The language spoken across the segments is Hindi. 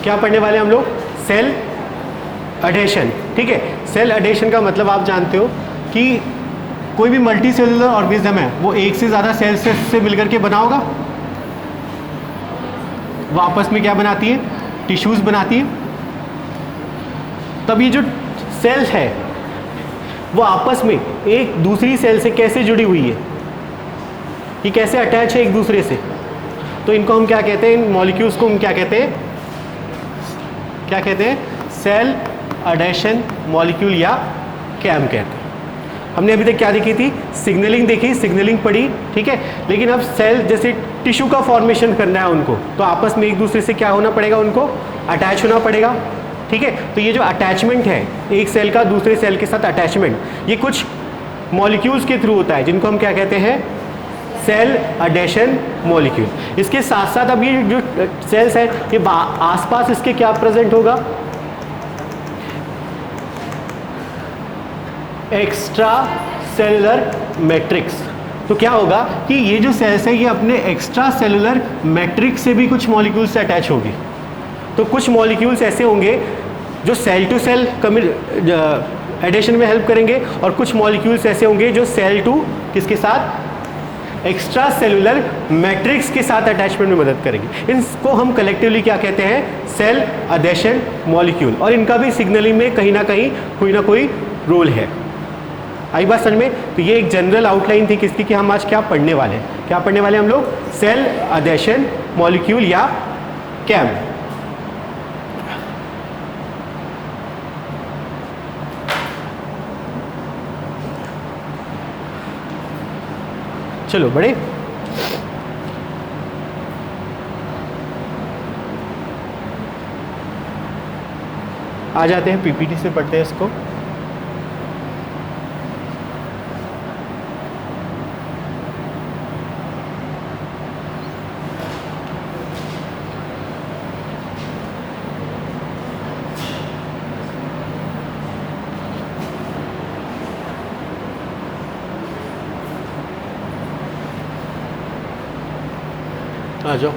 क्या पढ़ने वाले हम लोग? Cell adhesion. ठीक है, सेल एडेशन का मतलब आप जानते हो कि कोई भी मल्टी सेलुलर ऑर्गेनिज्म है वो एक से ज़्यादा सेल्स से मिलकर के बना होगा। वो आपस में क्या बनाती है? टिश्यूज़ बनाती है। तब ये जो सेल्स है वो आपस में एक दूसरी सेल से कैसे जुड़ी हुई है, ये कैसे अटैच है एक दूसरे से? तो इनको हम क्या कहते हैं? इन मॉलिक्यूल्स को हम क्या कहते हैं? क्या कहते हैं? सेल एडेशन मॉलिक्यूल या कैम कहते हैं। हमने अभी तक क्या देखी थी? सिग्नलिंग देखी, सिग्नलिंग पढ़ी। ठीक है, लेकिन अब सेल जैसे टिश्यू का फॉर्मेशन करना है उनको, तो आपस में एक दूसरे से क्या होना पड़ेगा? उनको अटैच होना पड़ेगा। ठीक है, तो ये जो अटैचमेंट है एक सेल का दूसरे सेल के साथ अटैचमेंट, ये कुछ मॉलिक्यूल्स के थ्रू होता है जिनको हम क्या कहते हैं? Cell adhesion molecule. इसके साथ साथ अब ये जो सेल्स है ये आसपास इसके क्या प्रेजेंट होगा? Extra cellular matrix. तो क्या होगा कि ये जो सेल्स है ये अपने एक्स्ट्रा सेलुलर मैट्रिक्स से भी कुछ मॉलिक्यूल से अटैच होगी। तो कुछ मॉलिक्यूल्स ऐसे होंगे जो सेल टू सेल एडिशन में हेल्प करेंगे, और कुछ मॉलिक्यूल्स ऐसे होंगे जो सेल टू किसके साथ? एक्स्ट्रा सेलुलर मैट्रिक्स के साथ अटैचमेंट में मदद करेंगे। इनको हम कलेक्टिवली क्या कहते हैं? Cell adhesion molecule. और इनका भी सिग्नलिंग में कहीं ना कहीं कोई ना कोई रोल है। आई बात समझ में? तो ये एक जनरल आउटलाइन थी किसकी कि हम आज क्या पढ़ने वाले हैं। क्या पढ़ने वाले हम लोग? सेल एडेशन मॉलिक्यूल या कैम। चलो बड़े आ जाते हैं, पीपीटी से पढ़ते हैं इसको। आ जाओ।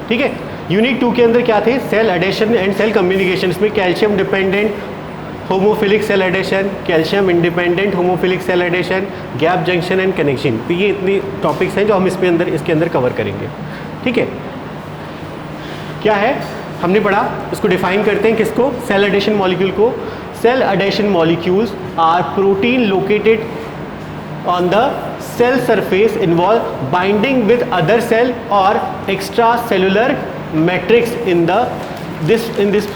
ठीक है, यूनिट 2 के अंदर क्या थे? Cell adhesion and cell communication. इसमें calcium dependent homophilic cell adhesion, calcium independent homophilic cell adhesion, gap junction and connection. तो ये इतनी टॉपिक्स हैं जो हम इसके अंदर कवर करेंगे। ठीक है, क्या है हमने पढ़ा, इसको डिफाइन करते हैं किसको? सेल एडेशन मॉलिक्यूल को। Cell adhesion molecules are protein located on the cell surface involve binding with other cell or extracellular matrix in this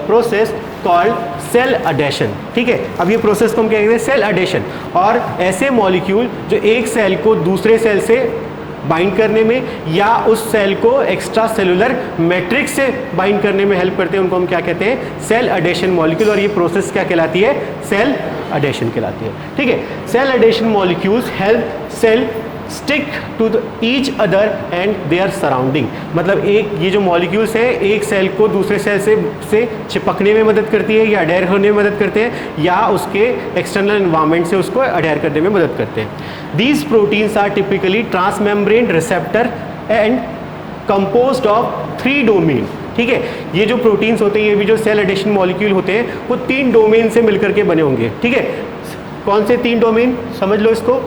process called cell adhesion। ठीक है, अब ये प्रोसेस को हम क्या कहते हैं? Cell adhesion. और ऐसे मॉलिक्यूल जो एक सेल को दूसरे सेल से बाइंड करने में या उस सेल को एक्स्ट्रा सेलुलर मैट्रिक्स से बाइंड करने में हेल्प करते हैं, उनको हम क्या कहते हैं? Cell adhesion molecule. और ये प्रोसेस क्या कहलाती है? सेल एडेशन कहलाती है। ठीक है, cell adhesion molecules help cell stick to each other and their surrounding. मतलब एक ये जो मॉलिक्यूल्स हैं एक सेल को दूसरे सेल से चिपकने में मदद करती है या अडेयर होने में मदद करते हैं, या उसके एक्सटर्नल एनवायरनमेंट से उसको अडेयर करने में मदद करते हैं। These proteins are typically transmembrane receptor and composed of 3 domain. ठीक है, ये जो प्रोटीन्स होते हैं, ये भी जो सेल एडेशन मॉलिक्यूल होते हैं, वो 3 डोमेन से मिलकर के बने होंगे। ठीक है, कौन से 3 डोमेन? समझ लो इसको।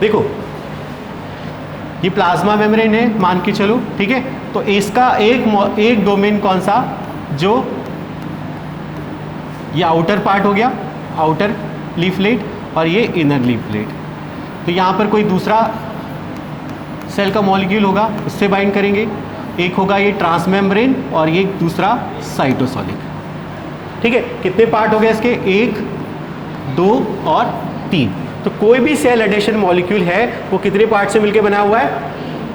देखो, ये प्लाज्मा मेम्ब्रेन है मान के चलो। ठीक है, तो इसका एक डोमेन कौन सा? जो ये आउटर पार्ट हो गया, आउटर लीफलेट, और ये इनर लीफलेट। तो यहाँ पर कोई दूसरा सेल का मॉलिक्यूल होगा, उससे बाइंड करेंगे। एक होगा ये ट्रांसमेम्ब्रेन और ये दूसरा साइटोसोलिक। ठीक है, कितने पार्ट हो गए इसके? 1, 2 और 3। तो कोई भी सेल एडेशन मॉलिक्यूल है वो कितने पार्ट से मिलकर बना हुआ है?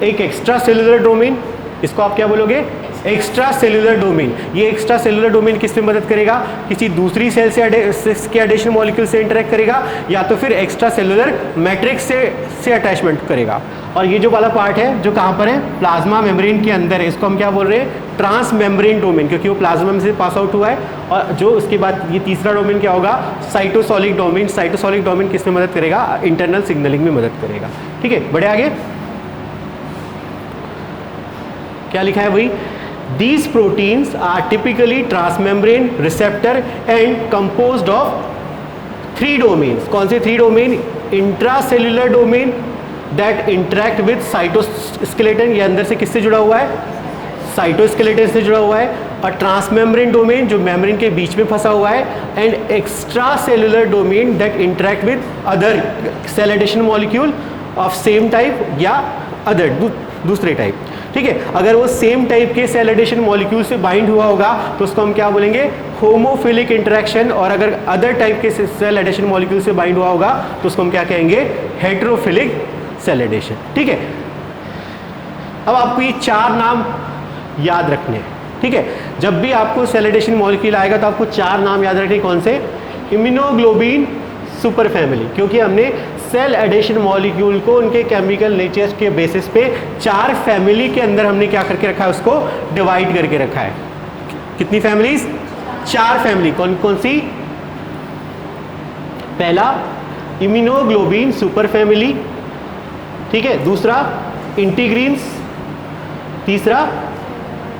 एक एक्स्ट्रा सेलुलर डोमेन, इसको आप क्या बोलोगे? Extra cellular domain. ये एक्स्ट्रा सेलुलर डोमेन किस में मदद करेगा? किसी दूसरी सेल से के एडिशन मॉलिक्यूल से इंटरेक्ट करेगा, या तो फिर एक्स्ट्रा सेलुलर मैट्रिक्स से अटैचमेंट करेगा। और ये जो वाला पार्ट है जो कहाँ पर है? प्लाज्मा मेम्ब्रेन के अंदर है। इसको हम क्या बोल रहे हैं? ट्रांस मेम्ब्रेन डोमेन, क्योंकि वो प्लाज्मा में से पास आउट हुआ है। और जो उसके बाद ये तीसरा डोमेन क्या होगा? Cytosolic domain. साइटोसोलिक डोमेन किस में मदद करेगा? इंटरनल सिग्नलिंग में मदद करेगा। ठीक है, बढ़े आगे। क्या लिखा है वही? These proteins are typically transmembrane, receptor and composed of 3 domains. कौन से 3 domain? Intracellular domain that interact with cytoskeleton, ये अंदर से किससे जुड़ा हुआ है? साइटोस्केलेटन से जुड़ा हुआ है। और ट्रांसमेम्ब्रेन डोमेन जो मेम्ब्रेन के बीच में फंसा हुआ है, and extracellular domain that interact with other cell adhesion molecule of same type या अदर दूसरे टाइप। ठीक है, अगर वो सेम टाइप के सेल एडिशन मॉलिक्यूल से बाइंड हुआ होगा तो उसको हम क्या बोलेंगे? Homophilic interaction. और अगर अदर टाइप के सेल एडिशन मॉलिक्यूल से बाइंड हुआ होगा तो उसको हम क्या कहेंगे? Heterophilic cell adhesion. ठीक है, अब आपको ये 4 नाम याद रखने हैं। ठीक है, जब भी आपको सेल एडिशन मॉलिक्यूल आएगा तो आपको 4 नाम याद रखने। कौन से? इम्यूनोग्लोबिन सुपर फैमिली, क्योंकि हमने सेल एडिशन मॉलिक्यूल को उनके केमिकल नेचर के बेसिस पे 4 फैमिली के अंदर हमने क्या करके रखा है? उसको डिवाइड करके रखा है। कितनी फैमिलीज? 4 फैमिली। कौन कौन सी? पहला इम्यूनोग्लोबिन सुपर फैमिली, ठीक है। दूसरा इंटीग्रीन्स, तीसरा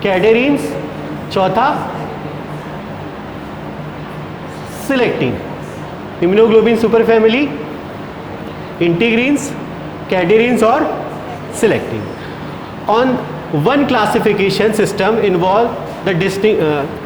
कैडेरीन्स, चौथा selectin. Immunoglobulin super family, integrins, cadherins और selectin. On one classification system involve the distinct,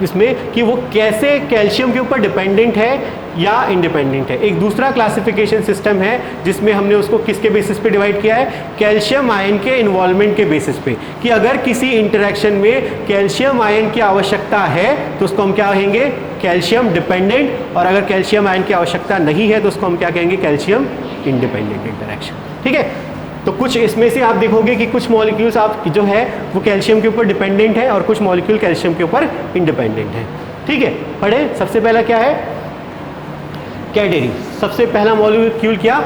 इसमें कि वो कैसे कैल्शियम के ऊपर डिपेंडेंट है या इंडिपेंडेंट है। एक दूसरा क्लासिफिकेशन सिस्टम है जिसमें हमने उसको किसके बेसिस पे डिवाइड किया है? कैल्शियम आयन के इन्वॉल्वमेंट के बेसिस पे, कि अगर किसी इंटरेक्शन में कैल्शियम आयन की आवश्यकता है तो उसको हम क्या कहेंगे? Calcium dependent. और अगर कैल्शियम आयन की आवश्यकता नहीं है तो उसको हम क्या कहेंगे? Calcium independent interaction. ठीक है, तो कुछ इसमें से आप देखोगे कि कुछ मॉलिक्यूल्स आप जो है वो कैल्शियम के ऊपर डिपेंडेंट है और कुछ मॉलिक्यूल कैल्शियम के ऊपर इंडिपेंडेंट है। ठीक है, पढ़े। सबसे पहला क्या है? कैडेरिन। सबसे पहला मॉलिक्यूल क्या?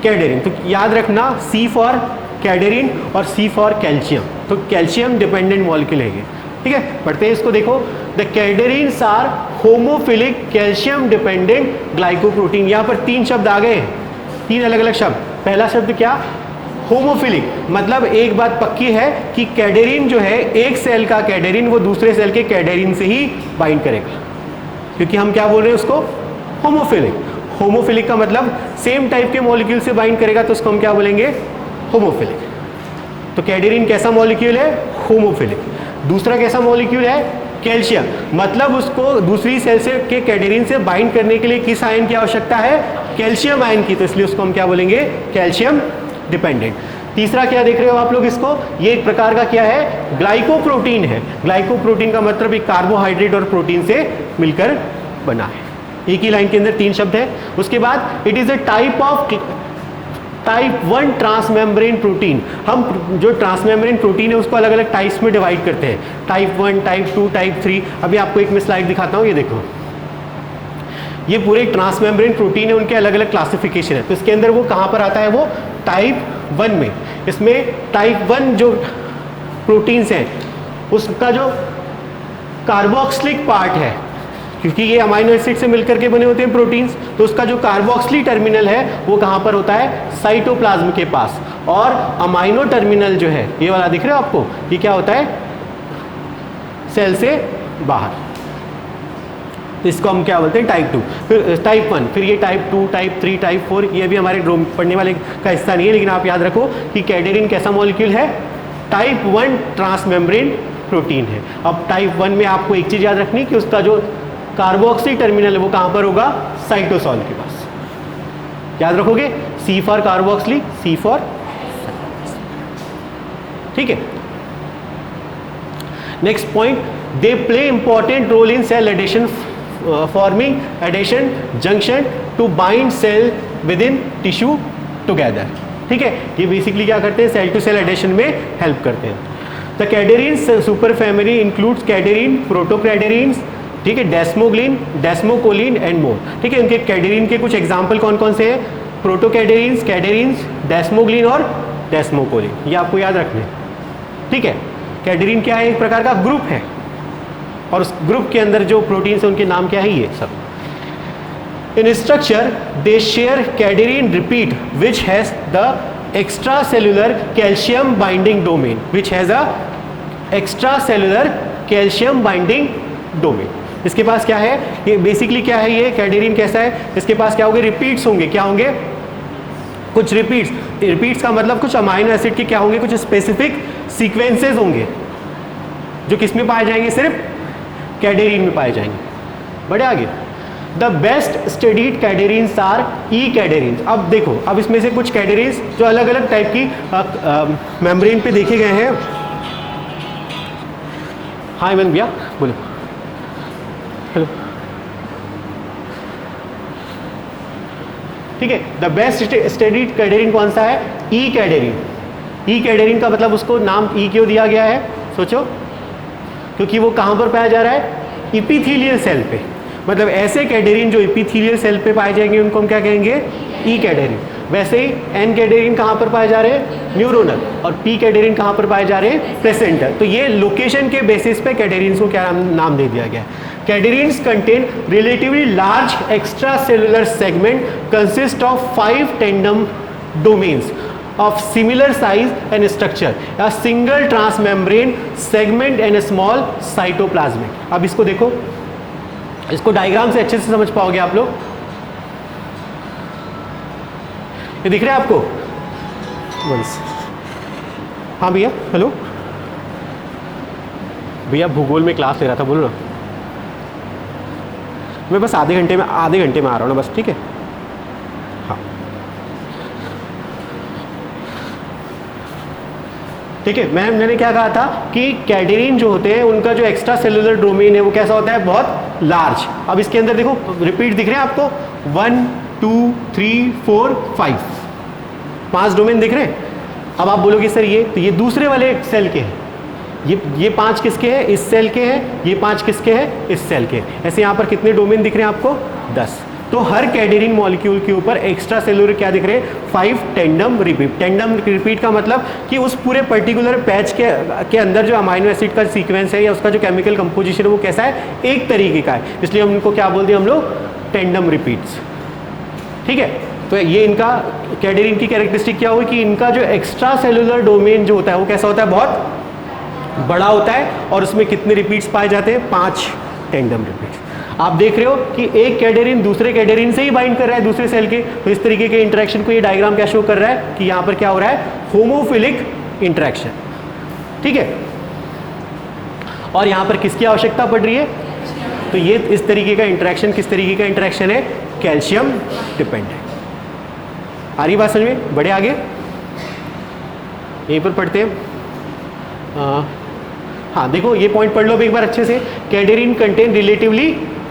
कैडेरिन। तो याद रखना C फॉर कैडेरिन और C फॉर कैल्शियम। तो कैल्शियम डिपेंडेंट मॉलिक्यूल है ये। ठीक है, पढ़ते हैं इसको। देखो, the cadherins are homophilic calcium dependent glycoprotein. यहाँ पर 3 शब्द आ गए, 3 अलग अलग शब्द। पहला शब्द क्या? होमोफिलिक। मतलब एक बात पक्की है कि कैडेरिन जो है, एक सेल का कैडेरिन वो दूसरे सेल के कैडेरिन से ही बाइंड करेगा, क्योंकि हम क्या बोल रहे हैं उसको? होमोफिलिक। होमोफिलिक का मतलब सेम टाइप के मॉलिक्यूल से बाइंड करेगा, तो उसको हम क्या बोलेंगे? होमोफिलिक। तो कैडेरिन कैसा मॉलिक्यूल है? होमोफिलिक। दूसरा कैसा मॉलिक्यूल है? कैल्शियम। मतलब उसको दूसरी सेल से के कैडेरिन से बाइंड करने के लिए किस आयन की आवश्यकता है? कैल्शियम आयन की। तो इसलिए उसको हम क्या बोलेंगे? Calcium dependent. तीसरा क्या देख रहे हो आप लोग इसको? ये एक प्रकार का क्या है? ग्लाइकोप्रोटीन है। ग्लाइकोप्रोटीन का मतलब एक कार्बोहाइड्रेट और प्रोटीन से मिलकर बना है। एक ही लाइन के अंदर 3 शब्द है। उसके बाद it is a type of type 1 transmembrane protein. हम जो ट्रांसमेम्ब्रेन प्रोटीन है उसको अलग अलग टाइप्स में डिवाइड करते हैं, टाइप 1, टाइप 2, टाइप 3। अभी आपको एक मैं स्लाइड दिखाता हूँ, ये देखो। ये पूरे ट्रांसमेम्ब्रेन प्रोटीन है, उनके अलग अलग क्लासिफिकेशन है। तो इसके अंदर वो कहाँ पर आता है? वो टाइप 1 में। इसमें टाइप 1 जो प्रोटीन्स हैं उसका जो कार्बोक्सिलिक पार्ट है, क्योंकि ये अमाइनो एसिड से मिलकर के बने होते हैं प्रोटीन्स, तो उसका जो कार्बोक्सिल टर्मिनल है वो कहाँ पर होता है? साइटोप्लाज्म के पास। और अमाइनो टर्मिनल जो है, ये वाला दिख रहा है आपको, ये क्या होता है? सेल से बाहर। तो इसको हम क्या बोलते हैं? टाइप 2, फिर टाइप 1, फिर ये टाइप 2, टाइप 3, टाइप 4। ये भी हमारे पढ़ने वाले का हिस्सा नहीं है, लेकिन आप याद रखो कि कैडेरिन कैसा मॉलिक्यूल है? टाइप 1 ट्रांसमेम्ब्रेन प्रोटीन है। अब टाइप 1 में आपको एक चीज़ याद रखनी कि उसका जो कार्बोक्सिल टर्मिनल है वो कहाँ पर होगा? साइटोसॉल के पास। याद रखोगे? C for carboxylic, C for. ठीक है, next point, they play important role in cell adhesion, forming adhesion junction to bind cell with in tissue together. ठीक है, ये बेसिकली क्या करते हैं? सेल टू सेल एडिशन में हेल्प करते हैं। The cadherin super family includes cadherin, protocadherins, ठीक है, डेस्मोग्लिन, डेस्मोकोलिन एंड मोर। ठीक है, इनके कैडेरीन के कुछ एग्जाम्पल कौन कौन से हैं? प्रोटोकैडेरीन्स, कैडेरीन्स, डेस्मोग्लिन और डेस्मोकोलिन, ये आपको याद रखना है। ठीक है, कैडेरीन क्या है? एक प्रकार का ग्रुप है, और उस ग्रुप के अंदर जो प्रोटीन्स हैं उनके नाम क्या है? ये सब। In structure, they share cadherin repeat, which has the extracellular calcium binding domain, which has a extracellular calcium binding domain. इसके पास क्या है? ये बेसिकली क्या है? ये कैडेरीन कैसा है? इसके पास क्या होंगे? रिपीट्स होंगे। क्या होंगे? कुछ रिपीट्स। रिपीट्स का मतलब कुछ अमाइनो एसिड के क्या होंगे? कुछ स्पेसिफिक सीक्वेंसेस होंगे जो किस में पाए जाएंगे? सिर्फ कैडेरीन में पाए जाएंगे। बढ़े आगे। The best studied cadherins are E cadherins. अब देखो, अब इसमें से कुछ कैडेरीन्स जो अलग अलग टाइप की मेम्ब्रेन पे देखे गए हैं। हाँ इमन भैया बोलो। हेलो। ठीक है, द बेस्ट स्टडीड कैडेरीन कौन सा है? ई कैडेरीन। ई कैडेरीन का मतलब उसको नाम ई क्यों दिया गया है? सोचो, क्योंकि वो कहाँ पर पाया जा रहा है? इपीथीलियल सेल पे। मतलब ऐसे कैडेरीन जो इपीथीलियल सेल पे पाए जाएंगे उनको हम क्या कहेंगे? ई कैडेरीन। वैसे ही एन कैडेरीन कहाँ पर पाए जा रहे हैं? न्यूरोनल। और पी कैडेरीन कहाँ पर पाए जा रहे हैं? प्लेसेंटल। तो ये लोकेशन के बेसिस पे कैडेरीन्स को क्या नाम दे दिया गया है? Cadherins contain relatively large extra cellular segment consist of 5 tandem domains of similar size and structure, a single transmembrane segment and a small cytoplasmic. अब इसको देखो, इसको डायग्राम से अच्छे से समझ पाओगे आप लोग। ये दिख रहा है आपको? बस हाँ भैया, हेलो भैया, भूगोल में क्लास ले रहा था, बोलो ना। मैं बस आधे घंटे में आ रहा हूँ ना, बस। ठीक है, हाँ ठीक है। मैंने क्या कहा था कि कैडेरीन जो होते हैं उनका जो एक्स्ट्रा सेलुलर डोमेन है वो कैसा होता है? बहुत लार्ज। अब इसके अंदर देखो, रिपीट दिख रहे हैं आपको? 1 2 3 4 5 5 डोमेन दिख रहे हैं। अब आप बोलोगे सर ये तो ये दूसरे वाले सेल के हैं, ये 5 किसके हैं? इस सेल के हैं। ये 5 किसके हैं? इस सेल के। ऐसे यहाँ पर कितने डोमेन दिख रहे हैं आपको? 10। तो हर कैडेरीन मॉलिक्यूल के ऊपर एक्स्ट्रा सेलुलर क्या दिख रहे हैं? 5 टेंडम रिपीट। टेंडम रिपीट का मतलब कि उस पूरे पर्टिकुलर पैच के अंदर जो अमाइनो एसिड का सीक्वेंस है या उसका जो केमिकल कंपोजिशन है वो कैसा है? एक तरीके का है, इसलिए हम उनको क्या बोलते हैं हम लोग? Tandem repeats. ठीक है, तो ये इनका कैडेरीन की कैरेक्टरिस्टिक क्या होगी कि इनका जो एक्स्ट्रा सेलुलर डोमेन जो होता है वो कैसा होता है? बहुत बड़ा होता है। और उसमें कितने रिपीट्स पाए जाते हैं? 5 टेंडम रिपीट्स। आप देख रहे हो कि एक कैडेरीन दूसरे कैडेरीन से ही बाइंड कर रहा है, दूसरे सेल के। तो इस तरीके के इंटरेक्शन को ये डायग्राम क्या शो कर रहा है कि यहाँ पर क्या हो रहा है? होमोफिलिक इंटरेक्शन। ठीक है, और यहाँ पर किसकी आवश्यकता पड़ रही है? तो ये इस तरीके का इंटरेक्शन किस तरीके का इंटरेक्शन है? Calcium dependent. आ रही बात समझ में? बढ़े आगे, यहीं पर पढ़ते हैं। हाँ देखो, ये पॉइंट पढ़ लो एक बार अच्छे से। Cadherin contain relatively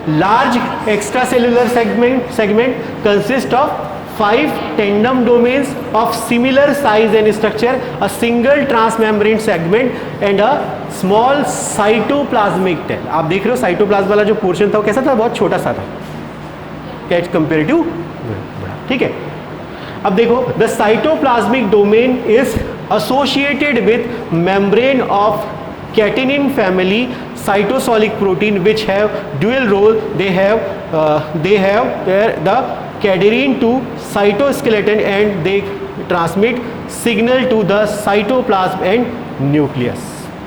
large extra cellular segment consist of 5 tandem domains of similar size and structure, a single transmembrane segment and a small cytoplasmic tail. आप देख रहे हो साइटोप्लाज्म वाला जो पोर्शन था वो कैसा था? बहुत छोटा सा था कैच कंपेरेटिव बड़ा। ठीक है, अब देखो, the cytoplasmic domain is associated with membrane of catenin family cytosolic protein which have dual role. They have the cadherin to cytoskeleton and they transmit signal to the cytoplasm and nucleus.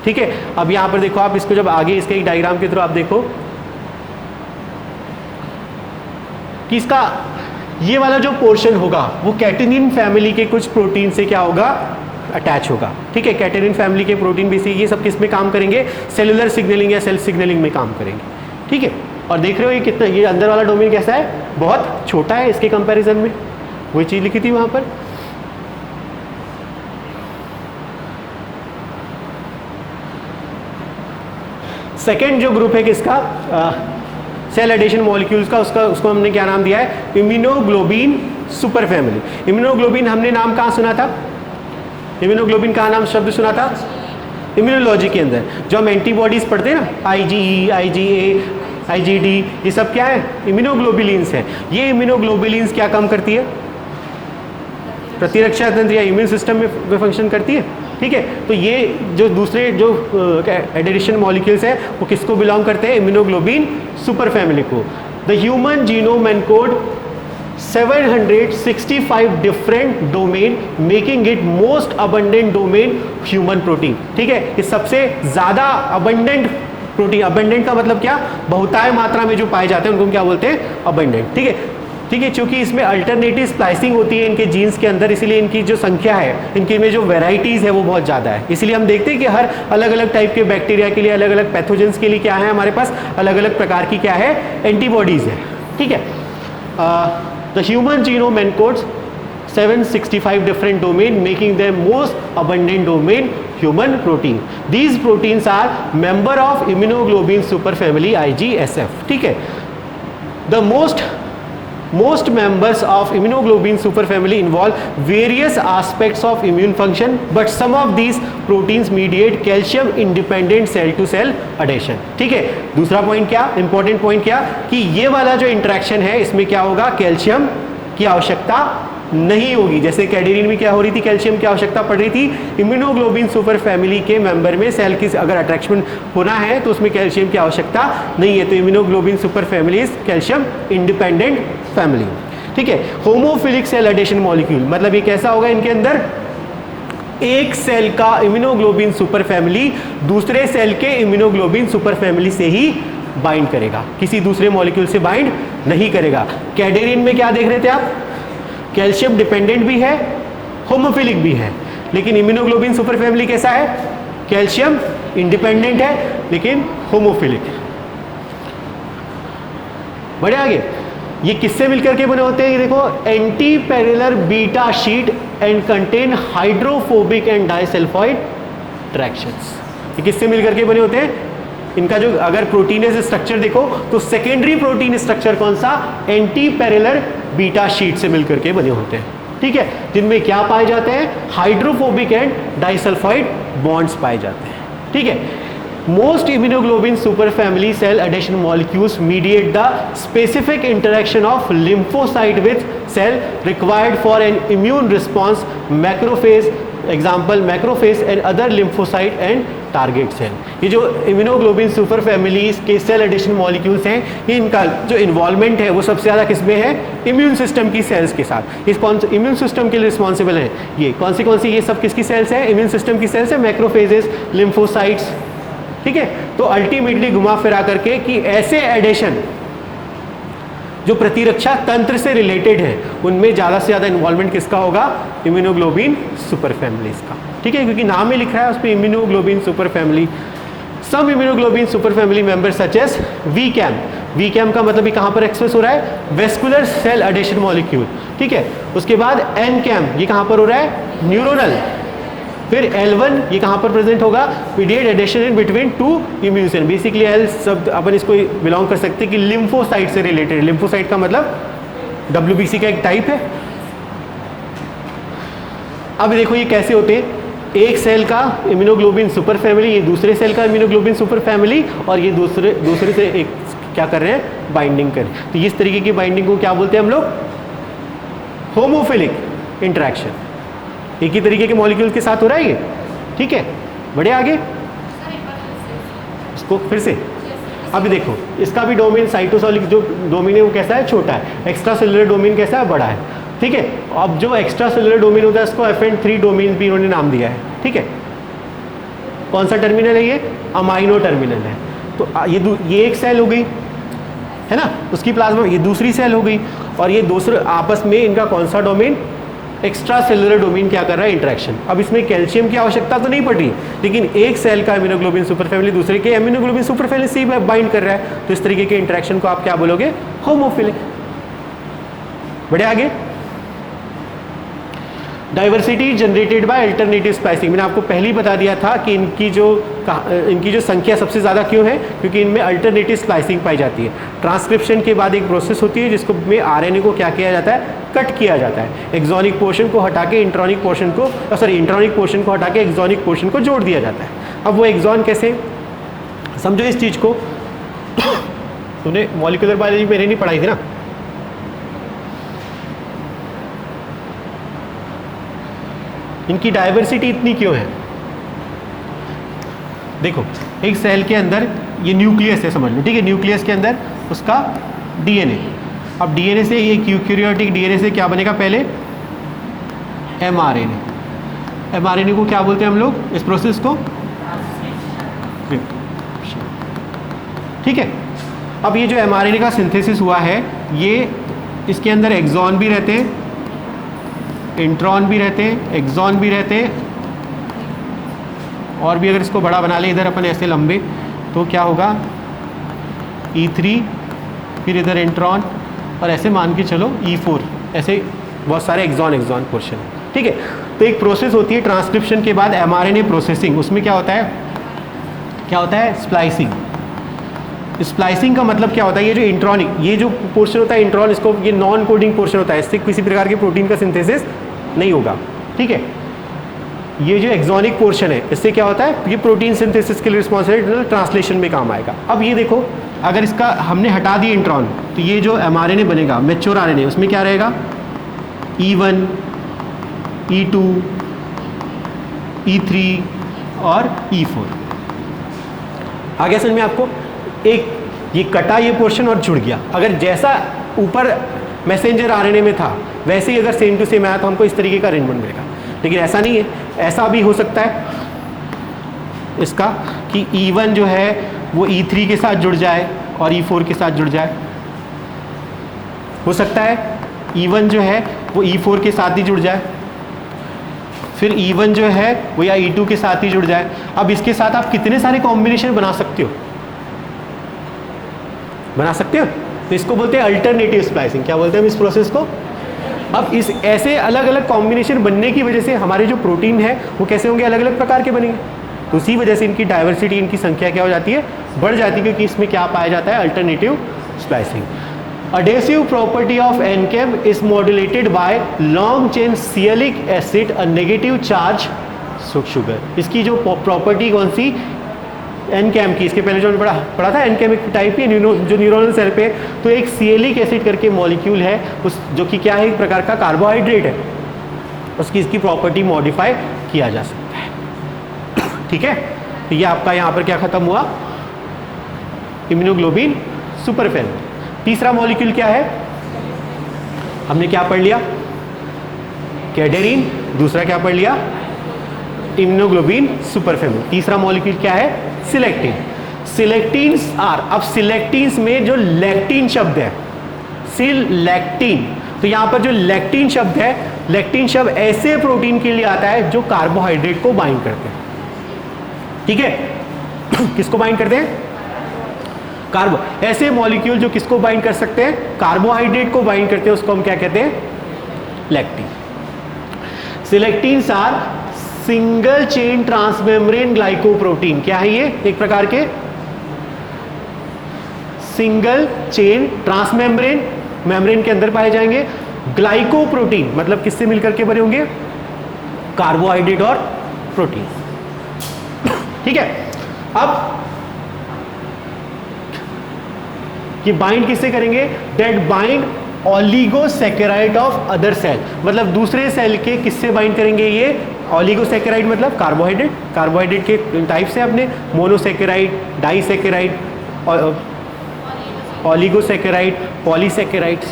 ठीक है, अब यहाँ पर देखो, आप इसको जब आगे इसके एक डायग्राम के थ्रू आप देखो कि इसका ये वाला जो पोर्शन होगा वो कैटेनिन फैमिली के कुछ प्रोटीन से क्या होगा? अटैच होगा। ठीक है, कैटेनिन फैमिली के प्रोटीन भी ये सब किस में काम करेंगे? सेलुलर सिग्नलिंग या सेल सिग्नलिंग में काम करेंगे। ठीक है, और देख रहे हो ये कितना, ये अंदर वाला डोमेन कैसा है? बहुत छोटा है इसके कंपैरिजन में। वही चीज़ लिखी थी वहाँ पर। सेकेंड जो ग्रुप है किसका? सेल एडिशन मॉलिक्यूल्स का, उसको हमने क्या नाम दिया है? Immunoglobulin super family. इम्यूनोग्लोबिन हमने नाम कहाँ सुना था? इम्यूनोग्लोबिन का नाम शब्द सुना था? इम्यूनोलॉजी के अंदर जो हम एंटीबॉडीज पढ़ते हैं ना, IgE, IgA, IgD, ये सब क्या है? इम्यूनोग्लोबुलिन्स है। ये इम्यूनोग्लोबुलिन्स क्या काम करती है? प्रतिरक्षा तंत्र या इम्यून सिस्टम में फंक्शन करती है। ठीक है, तो ये जो दूसरे जो एडिशन मॉलिक्यूल्स है वो किसको बिलोंग करते हैं? इम्यूनोग्लोबिन सुपर फैमिली को। The human genome encode 765 different domain making it most abundant domain human protein. ठीक है, ये सबसे ज़्यादा अबंडेंट प्रोटीन, अबंडेंट का मतलब क्या? बहुतायत मात्रा में जो पाए जाते हैं उनको हम क्या बोलते हैं? अबंडेंट। ठीक है, ठीक है, क्योंकि इसमें अल्टरनेटिव स्प्लाइसिंग होती है इनके जीन्स के अंदर, इसीलिए इनकी जो संख्या है, इनके में जो वेराइटीज़ है वो बहुत ज़्यादा है। इसलिए हम देखते हैं कि हर अलग अलग टाइप के बैक्टीरिया के लिए, अलग अलग पैथोजेंस के लिए क्या है, हमारे पास अलग अलग प्रकार की क्या है? एंटीबॉडीज़ है। ठीक है, the human genome encodes 765 different domain making them most abundant domain human protein. These proteins are member of immunoglobulin superfamily IgSF. ठीक है, the most members of immunoglobulin superfamily involve various aspects of immune function, but some of these proteins mediate calcium independent cell to cell adhesion. ठीक है, दूसरा पॉइंट क्या, इंपॉर्टेंट पॉइंट क्या, कि ये वाला जो इंटरेक्शन है इसमें क्या होगा? कैल्शियम की आवश्यकता नहीं होगी। जैसे कैडेरिन में क्या हो रही थी? कैल्शियम की आवश्यकता पड़ रही थी। इम्यूनोग्लोबिन सुपर फैमिली के मेंबर में सेल की अगर अट्रैक्शन होना है तो उसमें कैल्शियम की आवश्यकता नहीं है। तो immunoglobulin super family is calcium independent family. ठीक है, होमोफिलिक सेल एडिशन मॉलिक्यूल मतलब ये कैसा होगा? इनके अंदर एक सेल का इम्यूनोग्लोबिन सुपर फैमिली दूसरे सेल के इम्यूनोग्लोबिन सुपर फैमिली से ही बाइंड करेगा, किसी दूसरे मॉलिक्यूल से बाइंड नहीं करेगा। कैडेरिन में क्या देख रहे थे आप? कैल्शियम डिपेंडेंट भी है, होमोफिलिक भी है, लेकिन इम्यूनोग्लोबिन सुपर फैमिली कैसा है? कैल्शियम इंडिपेंडेंट है लेकिन होमोफिलिक है। बढ़े आगे, ये किससे मिलकर के बने होते हैं? ये देखो, anti parallel beta sheet and contain hydrophobic and disulphide tractions. ये किससे मिलकर के बने होते हैं? इनका जो अगर प्रोटीनेज स्ट्रक्चर देखो तो सेकेंडरी प्रोटीन स्ट्रक्चर कौन सा? एंटी पैरेलल बीटा शीट से मिलकर के बने होते हैं। ठीक है, जिनमें क्या पाए जाते हैं? हाइड्रोफोबिक एंड डाइसल्फाइड बॉन्ड्स पाए जाते हैं। ठीक है, most immunoglobulin super family cell adhesion molecules mediate the specific interaction of lymphocyte with cell required for an immune response, macrophage example macrophage and other lymphocyte and target cell. ये जो इम्यूनोग्लोबिन सुपर फैमिली के सेल एडिशन मॉलिक्यूल्स हैं, ये इनका जो इन्वॉल्वमेंट है वो सबसे ज़्यादा किसमें है? इम्यून सिस्टम की सेल्स के साथ। इस कौन इम्यून सिस्टम के लिए रिस्पॉन्सिबल हैं ये कौन सी ये सब किसकी सेल्स हैं? इम्यून सिस्टम की सेल्स है, मैक्रोफेजेस, लिम्फोसाइट्स। ठीक है, तो अल्टीमेटली घुमा फिरा करके कि ऐसे एडिशन जो प्रतिरक्षा तंत्र से रिलेटेड है उनमें ज़्यादा से ज़्यादा इन्वॉल्वमेंट किसका होगा? इम्यूनोग्लोबिन सुपर फैमिलीज का। ठीक है, क्योंकि नाम में लिख रहा है उस पर immunoglobin super family. Some immunoglobin super family member such as VCAM. VCAM का मतलब ये कहाँ पर एक्सप्रेस हो रहा है? Vascular cell adhesion molecule. ठीक है, उसके बाद एनकैम, ये कहाँ पर हो रहा है? न्यूरोनल। फिर L1 ये कहाँ पर प्रेजेंट होगा? Mediate adhesion in between two immune cell. Basically L शब्द अपन इसको बिलोंग कर सकते हैं कि लिम्फोसाइट से रिलेटेड। लिम्फोसाइट का मतलब WBC का एक टाइप है। अब देखो ये कैसे होते हैं? एक सेल का इम्यूनोग्लोबिन सुपर फैमिली, ये दूसरे सेल का इम्यूनोग्लोबिन सुपर फैमिली, और ये दूसरे से एक क्या कर रहे हैं? बाइंडिंग कर रहे हैं। तो इस तरीके की बाइंडिंग को क्या बोलते हैं हम लोग? होमोफिलिक इंटरेक्शन। एक ही तरीके के मॉलिक्यूल के साथ हो रहा है ये। ठीक है, बढ़े आगे इसको फिर से। अभी देखो, इसका भी डोमेन साइटोसोलिक जो डोमेन है वो कैसा है? छोटा है। एक्स्ट्रा सेलुलर डोमेन कैसा है? बड़ा है। ठीक है, अब जो एक्स्ट्रा सेलुलर डोमेन होता है उसको FN3 डोमेन भी इन्होंने नाम दिया है। ठीक है, कौन सा टर्मिनल है ये? अमाइनो टर्मिनल है। तो ये एक सेल हो गई है ना, उसकी प्लाज्मा, ये दूसरी सेल हो गई, और ये दूसरे आपस में इनका कौन सा डोमेन? एक्स्ट्रा सेलुलर डोमेन क्या कर रहा है? इंटरेक्शन। अब इसमें कैल्शियम की आवश्यकता तो नहीं पड़ रही, लेकिन एक सेल का इम्यूनोग्लोबिन सुपर फैमिली दूसरे के इम्यूनोग्लोबिन सुपर फैमिली से बाइंड कर रहा है, तो इस तरीके के इंटरेक्शन को आप क्या बोलोगे? होमोफिलिक। बढ़े आगे, diversity generated by alternative splicing. मैंने आपको पहले ही बता दिया था कि इनकी जो संख्या सबसे ज़्यादा क्यों है? क्योंकि इनमें अल्टरनेटिव स्प्लाइसिंग पाई जाती है। ट्रांसक्रिप्शन के बाद एक प्रोसेस होती है जिसको में RNA को क्या किया जाता है? कट किया जाता है। एक्सोनिक पोर्शन को हटा के इंट्रॉनिक पोर्शन को, इंट्रॉनिक पोर्शन को हटा के एक्सोनिक पोर्शन को जोड़ दिया जाता है। अब वो एक्सॉन कैसे, समझो इस चीज़ को, तूने मॉलिक्यूलर बायोलॉजी मेरे नहीं पढ़ाई थी ना, इनकी डाइवर्सिटी इतनी क्यों है? देखो एक सेल के अंदर ये न्यूक्लियस है, समझ लो, ठीक है, न्यूक्लियस के अंदर उसका डीएनए, अब डीएनए से ये यूकैरियोटिक डीएनए से क्या बनेगा, पहले एमआरएनए। एमआरएनए को क्या बोलते हैं हम लोग इस प्रोसेस को? ठीक है। अब ये जो एमआरएनए का सिंथेसिस हुआ है, ये इसके अंदर एक्सॉन भी रहते हैं, इंट्रॉन भी रहते हैं, एक्सॉन भी रहते हैं, और भी अगर इसको बड़ा बना ले इधर अपन ऐसे लंबे, तो क्या होगा E3, फिर इधर इंट्रॉन, और ऐसे मान के चलो E4, ऐसे बहुत सारे एक्सॉन पोर्शन, ठीक है। तो एक प्रोसेस होती है ट्रांसक्रिप्शन के बाद एमआरएनए प्रोसेसिंग, उसमें क्या होता है स्प्लाइसिंग। स्प्लाइसिंग का मतलब क्या होता है, ये जो इंट्रॉनिक, ये जो पोर्शन होता है इंट्रॉन, इसको ये नॉन कोडिंग पोर्शन होता है, इससे किसी प्रकार के प्रोटीन का सिंथेसिस नहीं होगा, ठीक है। ये जो एक्सोनिक पोर्शन है, इससे क्या होता है, ये प्रोटीन सिंथेसिस के लिए रिस्पॉन्सिबल, ट्रांसलेशन में काम आएगा। अब ये देखो, अगर इसका हमने हटा दिया इंट्रॉन, तो ये जो एमआरएनए बनेगा, मैच्योर आरएनए, उसमें क्या रहेगा E1, E2, E3 और E4। आगे समझ में आपको? एक ये कटा ये पोर्शन और जुड़ गया, अगर जैसा ऊपर मैसेंजर आरएनए में था वैसे ही अगर सेम टू सेम आया तो हमको इस तरीके का अरेंजमेंट मिलेगा। लेकिन ऐसा नहीं है, ऐसा भी हो सकता है इसका कि E1 जो है वो E3 के साथ जुड़ जाए और E4 के साथ जुड़ जाए, हो सकता है E1 जो है वो E4 के साथ ही जुड़ जाए, फिर E1 जो है वो या E2 के साथ ही जुड़ जाए। अब इसके साथ आप कितने सारे कॉम्बिनेशन बना सकते हो, तो इसको बोलते हैं अल्टरनेटिव स्प्लाइसिंग। क्या बोलते हैं हम इस प्रोसेस को? अब इस ऐसे अलग अलग कॉम्बिनेशन बनने की वजह से हमारे जो प्रोटीन है वो कैसे होंगे, अलग अलग प्रकार के बनेंगे। तो उसी वजह से इनकी डाइवर्सिटी, इनकी संख्या क्या हो जाती है, बढ़ जाती है, क्योंकि इसमें क्या पाया जाता है, alternative splicing. Adhesive property of NCAM is modulated by long chain sialic acid, a negative charge sugar. इसकी जो प्रॉपर्टी कौन सी, एनकैम की, इसके पहले जो हमने पढ़ा था एनकैमिक टाइप की, जो न्यूरोनल सेल पे, तो एक सियलिक एसिड करके मॉलिक्यूल है उस, जो कि क्या है, एक प्रकार का कार्बोहाइड्रेट है, उसकी इसकी प्रॉपर्टी मॉडिफाई किया जा सकता है, ठीक है। तो ये आपका यहाँ पर क्या खत्म हुआ, इम्यूनोग्लोबिन सुपरफैमिली। तीसरा मॉलिक्यूल क्या है, हमने क्या पढ़ लिया, कैडेरिन, दूसरा क्या पढ़ लिया, इम्यूनोग्लोबिन सुपरफैमिली। तीसरा मॉलिक्यूल क्या है, सिलेक्टिन। सिलेक्टिन्स आर, अब सिलेक्टिन्स में जो लैक्टिन शब्द है, सिलेक्टिन, तो यहां पर जो लैक्टिन शब्द है, लैक्टिन शब्द ऐसे प्रोटीन के लिए आता है जो कार्बोहाइड्रेट को बाइंड करते हैं, ठीक है। किसको बाइंड करते हैं, कार्बो, ऐसे मॉलिक्यूल जो किसको बाइंड कर सकते हैं, कार्बोहाइड्रेट को बाइंड करते हैं, उसको हम क्या कहते हैं, lectin. Selectins are single chain transmembrane glycoprotein. क्या है ये, एक प्रकार के सिंगल चेन ट्रांसमेम्ब्रेन, मेम्ब्रेन के अंदर पाए जाएंगे। ग्लाइकोप्रोटीन मतलब किससे मिलकर के बने होंगे, कार्बोहाइड्रेट और प्रोटीन, ठीक है। अब ये बाइंड किससे करेंगे, that bind oligosaccharide of other cell, मतलब दूसरे सेल के किससे बाइंड करेंगे, ये ऑलिगोसैकेराइड मतलब कार्बोहाइड्रेट, कार्बोहाइड्रेट के टाइप से अपने मोनोसैकेराइड, डाइसैकेराइड, ऑलिगोसैकेराइड, पॉलीसैकेराइड्स।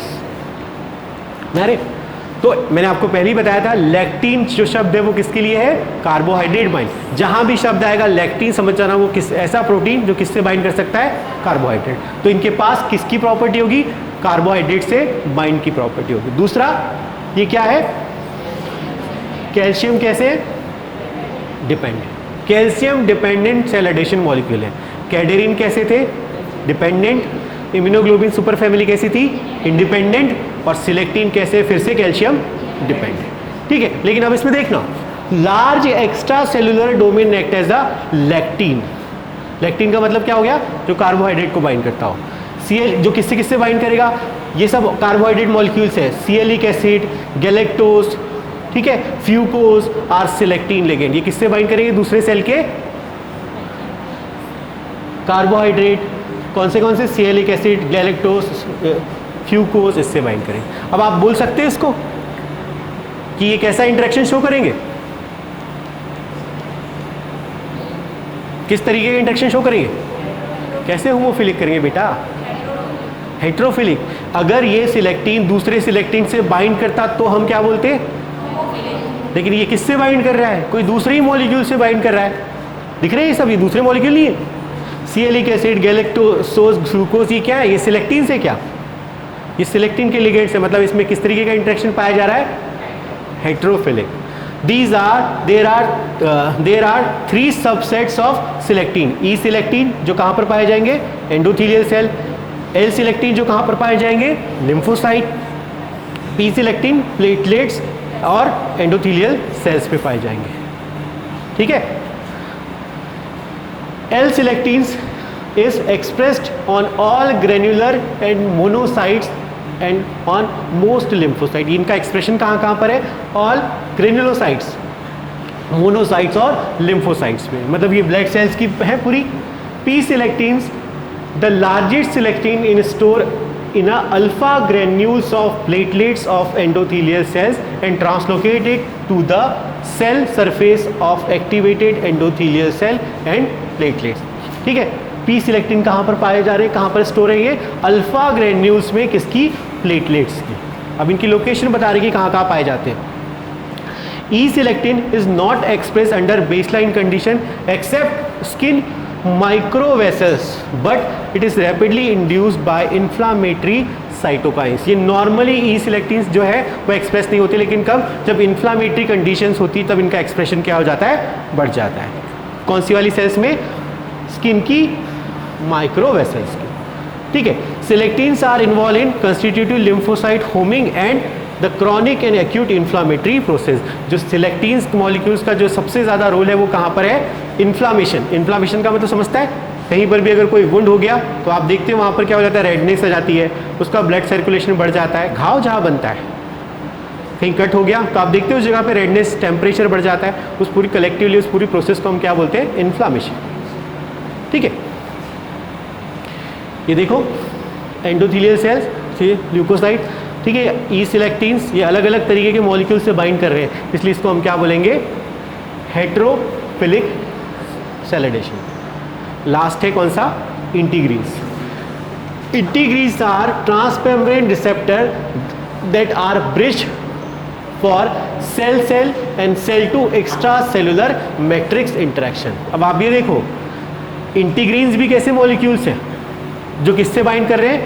अरे तो मैंने आपको पहले ही बताया था, लैक्टिन जो शब्द है वो किसके लिए है, कार्बोहाइड्रेट बाइंड। जहां भी शब्द आएगा लैक्टिन, समझ जाना वो किस, ऐसा प्रोटीन जो किससे बाइंड कर सकता है, कार्बोहाइड्रेट। तो इनके पास किसकी प्रॉपर्टी होगी, कार्बोहाइड्रेट से बाइंड की प्रॉपर्टी होगी। दूसरा ये क्या है, कैल्शियम कैसे dependent, calcium dependent cell adhesion molecule है। कैडेरिन कैसे थे, डिपेंडेंट। इम्यूनोग्लोबिन सुपर फैमिली कैसी थी, इंडिपेंडेंट। और सिलेक्टिन कैसे, फिर से कैल्शियम डिपेंडेंट, ठीक है। लेकिन अब इसमें देखना, large extra cellular domain act as the lectin. Lectin का मतलब क्या हो गया, जो कार्बोहाइड्रेट को बाइंड करता हो। सीएल जो किससे किससे बाइंड करेगा, ये सब कार्बोहाइड्रेट मॉलिक्यूल्स है, सिएलिक एसिड, गैलेक्टोज, ठीक है, फ्यूकोज आर सिलेक्टिन लिगेंड। ये किससे बाइंड करेंगे? दूसरे सेल के कार्बोहाइड्रेट, कौन से सिएलिक एसिड, गैलेक्टोज, फ्यूकोज, इससे बाइंड करेंगे। अब आप बोल सकते हैं इसको कि ये कैसा इंटरेक्शन शो करेंगे, किस तरीके का इंटरेक्शन शो करेंगे, कैसे होमोफिलिक करेंगे बेटा? हेट्रोफिलिक। अगर ये सिलेक्टिन दूसरे सिलेक्टिन से बाइंड करता तो हम क्या बोलते? लेकिन ये किससे बाइंड कर रहा है? कोई दूसरे ही मॉलिक्यूल से बाइंड कर रहा है। दिख रहे हैं ये सब, ये दूसरे मॉलिक्यूल नहीं है। सिएलिक एसिड, गैलेक्टोज, ग्लूकोज, ये क्या है? ये सिलेक्टिन से क्या? ये सिलेक्टिन के लिगेंड से, मतलब इसमें किस तरीके का इंटरेक्शन पाया जा रहा है? Heterophilic. There are 3 subsets of selectin. E selectin जो कहाँ पर पाए जाएंगे? Endothelial cell. एल सिलेक्टिन जो कहाँ पर पाए जाएंगे? लिम्फोसाइट। पी सिलेक्टिन प्लेटलेट्स और एंडोथेलियल सेल्स पे पाए जाएंगे, ठीक है। L selectins is expressed on all granular and monocytes and on most lymphocytes। इनका एक्सप्रेशन कहाँ पर है? ऑल ग्रेन्युलोसाइट्स, मोनोसाइट्स और लिम्फोसाइट्स में, मतलब ये ब्लड सेल्स की है पूरी। P selectins the largest selectin in store in a alpha granules of platelets of endothelial cells and translocate it to the cell surface of activated endothelial cell and platelets, ठीक है। पी सिलेक्टिन कहाँ पर पाए जा रहे हैं, कहाँ पर स्टोर है ये? अल्फा ग्रेन्यूल्स में, किसकी? प्लेटलेट्स की। अब इनकी लोकेशन बता रही है कि कहाँ कहाँ पाए जाते हैं। E selectin is not express under baseline condition except skin microvessels but it is rapidly induced by inflammatory cytokines. ये नॉर्मली ई सिलेक्टिन्स जो है वो एक्सप्रेस नहीं होती, लेकिन कब? जब इन्फ्लामेटरी कंडीशंस होती तब इनका एक्सप्रेशन क्या हो जाता है? बढ़ जाता है। कौन सी वाली सेल्स में? स्किन की माइक्रोवेसल्स की, ठीक है। Selectins are involve in constitutive lymphocyte homing and the chronic and acute inflammatory process. जो सिलेक्टिन्स मॉलिक्यूल्स का जो सबसे ज़्यादा रोल है वो कहाँ पर है? इन्फ्लामेशन। इन्फ्लामेशन का मतलब समझता है? कहीं पर भी अगर कोई वुंड हो गया तो आप देखते हैं वहाँ पर क्या हो जाता है? रेडनेस आ जाती है, उसका ब्लड सर्कुलेशन बढ़ जाता है। घाव जहाँ बनता है, कहीं कट हो गया तो आप देखते हो उस जगह पे रेडनेस, टेम्परेचर बढ़ जाता है। उस पूरी कलेक्टिवली उस पूरी प्रोसेस को हम क्या बोलते हैं? इन्फ्लामेशन, ठीक है। ये देखो एंडोथेलियल सेल्स, ल्यूकोसाइट, ठीक है। ई सिलेक्टिन्स ये अलग अलग तरीके के मॉलिक्यूल से बाइंड कर रहे हैं, इसलिए इसको हम क्या बोलेंगे? हेट्रोफिलिक सेल एडिशन। लास्ट है कौन सा? Integrins. Integrins are transmembrane receptor that are bridged for cell cell and cell to extra cellular matrix interaction. अब आप ये देखो, इंटीग्रीन्स भी कैसे मॉलिक्यूल्स हैं जो किससे बाइंड कर रहे हैं?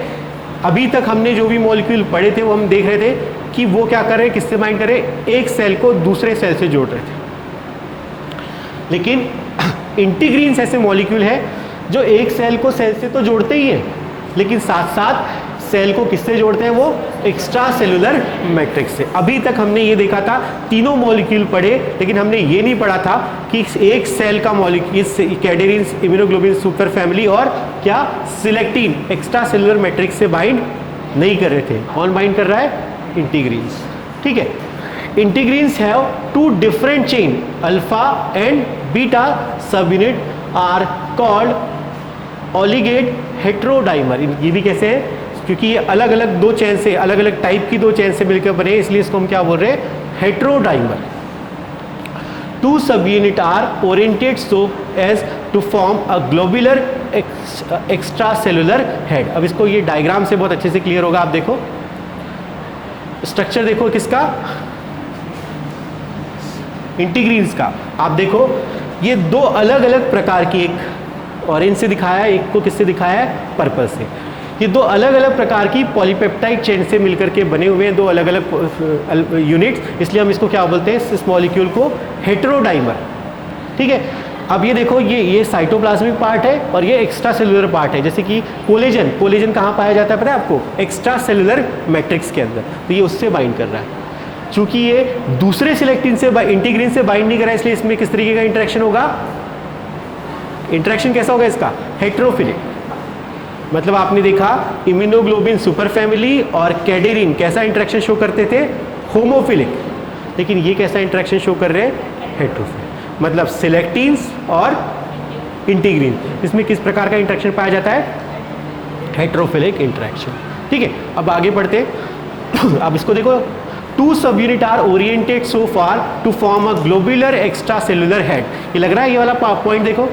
अभी तक हमने जो भी मॉलिक्यूल पढ़े थे वो हम देख रहे थे कि वो क्या कर रहे हैं, किससे बाइंड कर रहे हैं? एक सेल को दूसरे सेल से जोड़ रहे थे। लेकिन इंटीग्रीन्स ऐसे मॉलिक्यूल है जो एक सेल को सेल से तो जोड़ते ही हैं, लेकिन साथ साथ सेल को किससे जोड़ते हैं? वो एक्स्ट्रा सेलुलर मैट्रिक्स से। अभी तक हमने ये देखा था, तीनों मॉलिक्यूल पढ़े, लेकिन हमने ये नहीं पढ़ा था कि एक सेल का मॉलिक्यूल कैडेरिन, इम्यूनोग्लोबिन सुपर फैमिली और क्या सिलेक्टिन एक्स्ट्रा सेलुलर मैट्रिक्स से बाइंड नहीं कर रहे थे। कौन बाइंड कर रहा है? इंटीग्रीन्स, ठीक है। Integrins have 2 different chain, alpha and beta subunit are called obligate heterodimer. ये भी कैसे है? क्योंकि ये अलग अलग 2 चेन से, अलग अलग टाइप की 2 चेन से मिलकर बने, इसलिए इसको हम क्या बोल रहे हैं? Heterodimer. 2 subunit are oriented so as to form a globular extracellular head. अब इसको ये डायग्राम से बहुत अच्छे से क्लियर होगा। आप देखो स्ट्रक्चर, देखो किसका? इंटीग्रीन्स का। आप देखो ये 2 अलग अलग प्रकार की, एक ऑरेंज से दिखाया है, एक को किससे दिखाया है? पर्पल से। ये 2 अलग अलग प्रकार की पॉलीपेप्टाइड चेन से मिलकर के बने हुए हैं 2 अलग अलग यूनिट्स, इसलिए हम इसको क्या बोलते हैं? इस मॉलिक्यूल को हेट्रोडाइमर, ठीक है। अब ये देखो, ये साइटोप्लाज्मिक पार्ट है और ये एक्स्ट्रा सेलुलर पार्ट है। जैसे कि कोलेजन, कोलेजन कहाँ पाया जाता है पता है आपको? एक्स्ट्रा सेलुलर मैट्रिक्स के अंदर, तो ये उससे बाइंड कर रहा है। चूंकि ये दूसरे सिलेक्टिन से, इंटीग्रीन से बाइंड नहीं कर रहा है, इसलिए इसमें किस तरीके का इंटरेक्शन होगा? इंटरेक्शन कैसा होगा इसका? हेट्रोफिलिक। मतलब आपने देखा इम्यूनोग्लोबिन सुपर फैमिली और कैडेरिन कैसा इंटरेक्शन शो करते थे, होमोफिलिक, लेकिन ये कैसा इंटरेक्शन शो कर रहे हैं, हेट्रोफिलिक। मतलब सिलेक्टिन्स और इंटीग्रीन, इसमें किस प्रकार का इंटरेक्शन पाया जाता है, हेट्रोफिलिक इंटरेक्शन। ठीक है, अब आगे बढ़ते अब इसको देखो, two subunit are oriented so far to form a globular extracellular head. ये लग रहा है, ये वाला पॉइंट देखो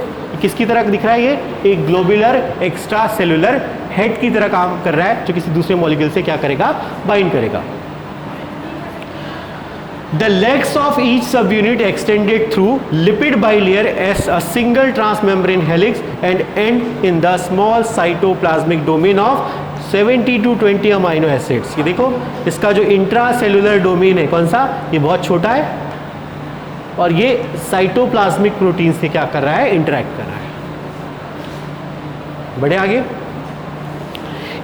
किसकी तरह दिख रहा है, ये एक ग्लोबुलर एक्स्ट्रा सेलुलर हेड की तरह काम कर रहा है, जो किसी दूसरे मॉलिक्यूल से क्या करेगा, बाइंड करेगा। The legs of each subunit extended through lipid bilayer as a single transmembrane helix and end in the small cytoplasmic domain of 70 to 20 amino acids. ये देखो इसका जो इंट्रासेलुलर डोमेन है कौन सा, ये बहुत छोटा है और ये साइटोप्लाज्मिक प्रोटीन से क्या कर रहा है, इंटरेक्ट कर रहा है। बढ़े आगे,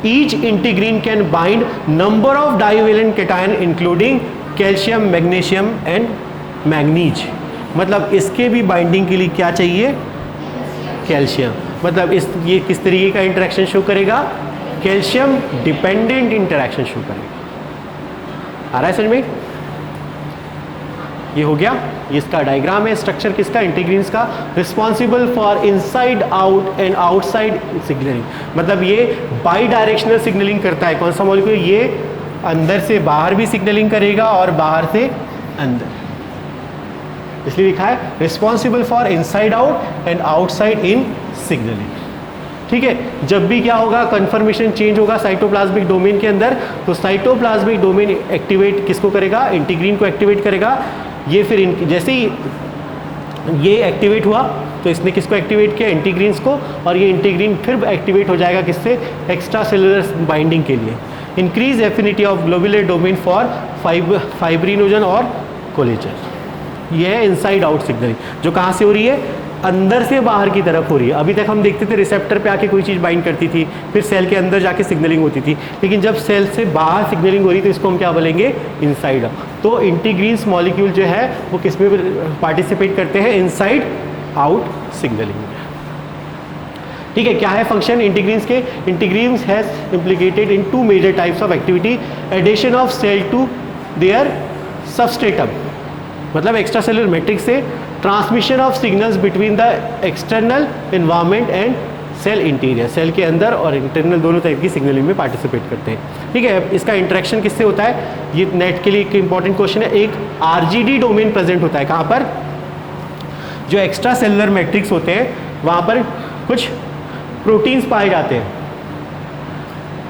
each integrin can bind number of divalent cation including calcium, magnesium and manganese. मतलब इसके भी बाइंडिंग के लिए क्या चाहिए, कैल्शियम। मतलब ये किस तरीके का इंटरेक्शन शो करेगा, कैल्शियम डिपेंडेंट इंटरेक्शन शो करेगा। आ रहा है समझ में, ये हो गया, ये इसका डायग्राम है, स्ट्रक्चर किसका, इंटीग्रीन्स का, responsible for inside out and outside signalling. मतलब ये बाई डायरेक्शनल सिग्नलिंग करता है। कौन सा मॉलिक्यूल, ये अंदर से बाहर भी सिग्नलिंग करेगा और बाहर से अंदर, इसलिए लिखा है responsible for inside out and outside in signalling. ठीक है, जब भी क्या होगा, कन्फर्मेशन चेंज होगा साइटोप्लाज्मिक डोमेन के अंदर, तो साइटोप्लाज्मिक डोमेन एक्टिवेट किसको करेगा, इंटीग्रीन को एक्टिवेट करेगा। ये फिर जैसे ही ये एक्टिवेट हुआ तो इसने किसको एक्टिवेट किया, इंटीग्रीन्स को, और ये इंटीग्रीन फिर एक्टिवेट हो जाएगा किससे, एक्स्ट्रा सेलुलर बाइंडिंग के लिए। Increase affinity of globular domain for fibrinogen और कोलेजन। ये है इनसाइड आउट सिग्नलिंग, जो कहाँ से हो रही है, अंदर से बाहर की तरफ हो रही है। अभी तक हम देखते थे रिसेप्टर पे आके कोई चीज़ बाइंड करती थी, फिर सेल के अंदर जाके सिग्नलिंग होती थी, लेकिन जब सेल से बाहर सिग्नलिंग हो रही तो इसको हम क्या बोलेंगे, इनसाइड आउट। तो इंटीग्रीन्स मॉलिक्यूल जो है वो किस में पार्टिसिपेट करते हैं, इनसाइड आउट सिग्नलिंग में। ठीक है, क्या है फंक्शन इंटीग्रीन्स के, integrins has implicated in two major types of activity, addition of cell to their substratum, मतलब एक्स्ट्रा सेलुलर मैट्रिक्स से, transmission of signals between the external environment and cell interior, cell के अंदर और इंटरनल दोनों टाइप की सिग्नलिंग में पार्टिसिपेट करते हैं। ठीक है, इसका इंटरेक्शन किससे होता है, ये नेट के लिए एक इंपॉर्टेंट क्वेश्चन है। एक आरजीडी डोमेन प्रेजेंट होता है, कहाँ पर, जो एक्स्ट्रा सेलुलर मैट्रिक्स होते हैं वहाँ पर कुछ प्रोटीन्स पाए जाते हैं,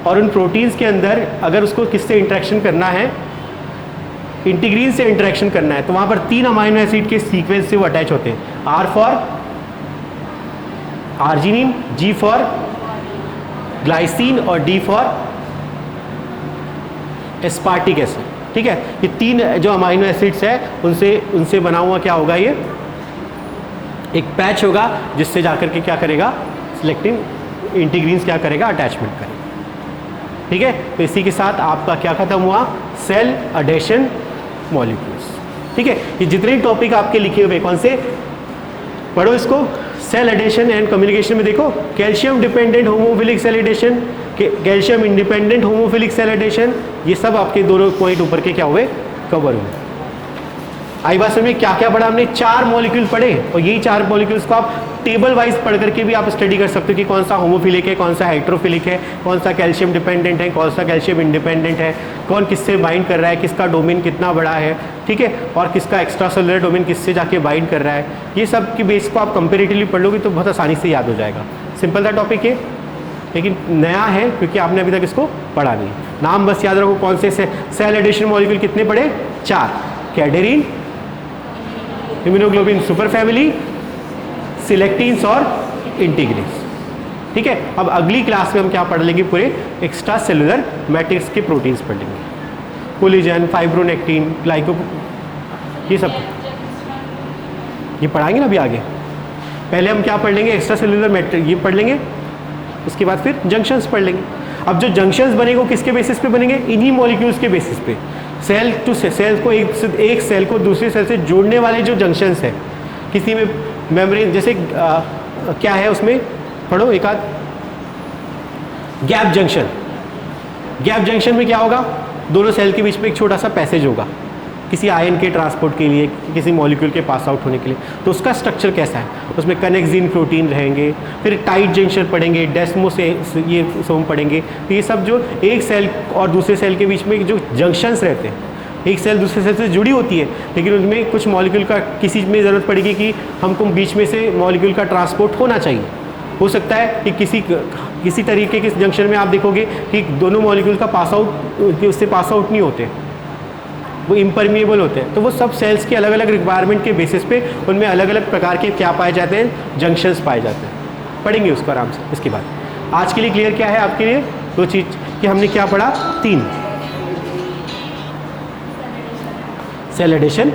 और उन प्रोटीन्स के अंदर अगर उसको किससे इंटरेक्शन करना है, इंटीग्रीन से इंटरेक्शन करना है, तो वहाँ पर 3 अमाइनो एसिड के सीक्वेंस से वो अटैच होते हैं। R for arginine, G for glycine और डी फॉर एस्पार्टिक एसिड। ठीक है, ये 3 जो अमाइनो एसिड्स है उनसे बना हुआ क्या होगा, ये एक पैच होगा जिससे जाकर के क्या करेगा, सिलेक्टिंग इंटीग्रीन्स क्या करेगा, अटैचमेंट करेगा। ठीक है, तो इसी के साथ आपका क्या खत्म हुआ, सेल एडेशन मॉलिक्यूल्स। ठीक है, ये जितने टॉपिक आपके लिखे हुए कौन से, पढ़ो इसको। सेल एडेशन एंड कम्युनिकेशन में देखो, calcium dependent homophilic cell adhesion, calcium independent homophilic cell adhesion, ये सब आपके दोनों पॉइंट ऊपर के क्या हुए, कवर हुए। आई बात में क्या क्या पढ़ा हमने, 4 मॉलिक्यूल पढ़े, और यही 4 मॉलिक्यूल्स को आप टेबल वाइज पढ़ करके भी आप स्टडी कर सकते हो कि कौन सा होमोफिलिक है, कौन सा हाइड्रोफिलिक है, कौन सा कैल्शियम डिपेंडेंट है, कौन सा कैल्शियम इंडिपेंडेंट है, कौन किससे बाइंड कर रहा है, किसका डोमेन कितना बड़ा है। ठीक है, और किसका एक्स्ट्रा सेलुलर डोमेन किससे जाके बाइंड कर रहा है। ये सब की बेस को आप कंपेरेटिवली पढ़ लोगे तो बहुत आसानी से याद हो जाएगा। सिंपल था टॉपिक ये, लेकिन नया है क्योंकि आपने अभी तक इसको पढ़ा नहीं। नाम बस याद रखो, कौन से सेल एडिशन मॉलिक्यूल कितने पढ़े, 4, कैडेरिन, इम्यूनोग्लोबिन सुपर फैमिली, सिलेक्टिन्स और इंटीग्रीन्स। ठीक है, अब अगली क्लास में हम क्या पढ़ लेंगे, पूरे एक्स्ट्रा सेलुलर मैट्रिक्स के प्रोटीन्स पढ़ लेंगे, कोलेजन, फाइब्रोनेक्टिन, ग्लाइको, ये सब ये पढ़ाएंगे ना अभी आगे। पहले हम क्या पढ़ लेंगे, एक्स्ट्रा सेलुलर मैट्रिक्स ये पढ़ लेंगे, उसके बाद फिर जंक्शंस पढ़ लेंगे। अब जो जंक्शंस बनेंगे वो किसके बेसिस पे बनेंगे, इन्हीं मॉलिक्यूल्स के बेसिस पे। सेल टू सेल को एक सेल को दूसरे सेल से जोड़ने वाले जो जंक्शंस है, किसी में मेम्ब्रेन जैसे क्या है उसमें, पढ़ो एक आध, गैप जंक्शन, गैप जंक्शन में क्या होगा, दोनों सेल के बीच में एक छोटा सा पैसेज होगा किसी आयन के ट्रांसपोर्ट के लिए, किसी मॉलिक्यूल के पास आउट होने के लिए। तो उसका स्ट्रक्चर कैसा है, उसमें कनेक्सिन प्रोटीन रहेंगे, फिर टाइट जंक्शन पढ़ेंगे, डेस्मो से ये सोम पढ़ेंगे। तो ये सब जो एक सेल और दूसरे सेल के बीच में जो जंक्शंस रहते हैं, एक सेल दूसरे सेल से जुड़ी होती है, लेकिन उनमें कुछ मॉलिक्यूल का किसी में ज़रूरत पड़ेगी कि हमको बीच में से मॉलिक्यूल का ट्रांसपोर्ट होना चाहिए। हो सकता है कि किसी तरीके के जंक्शन में आप देखोगे कि दोनों मॉलिक्यूल का पास आउट उससे पास आउट नहीं होते, वो इम्परमिएबल होते हैं। तो वो सब सेल्स की अलग अलग रिक्वायरमेंट के बेसिस पे उनमें अलग अलग प्रकार के क्या पाए जाते हैं, जंक्शंस पाए जाते हैं। पढ़ेंगे उसको आराम से। इसके बाद आज के लिए क्लियर क्या है आपके लिए, दो चीज़ कि हमने क्या पढ़ा, 3 सेल एडिशन,